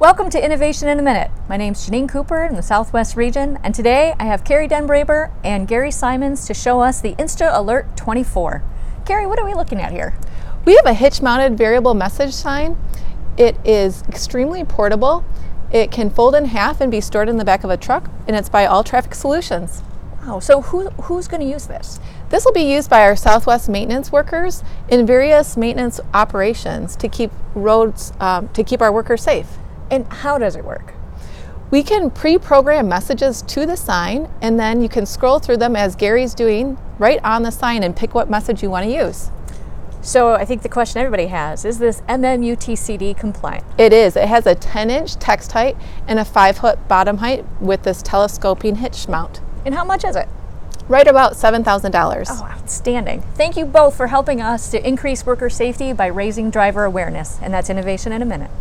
Welcome to Innovation in a Minute. My name's Janine Cooper in the Southwest region, and today I have Carrie Denbraber and Gary Simons to show us the Instalert 24. Gary, what are we looking at here? We have a hitch-mounted variable message sign. It is extremely portable. It can fold in half and be stored in the back of a truck, and it's by All Traffic Solutions. Oh, so who's going to use this? This will be used by our Southwest maintenance workers in various maintenance operations to keep roads, to keep our workers safe. And how does it work? We can pre-program messages to the sign, and then you can scroll through them as Gary's doing right on the sign and pick what message you want to use. So I think the question everybody has, is this MMUTCD compliant? It is. It has a 10-inch text height and a 5-foot bottom height with this telescoping hitch mount. And how much is it? Right about $7,000. Oh, outstanding. Thank you both for helping us to increase worker safety by raising driver awareness. And that's Innovation in a Minute.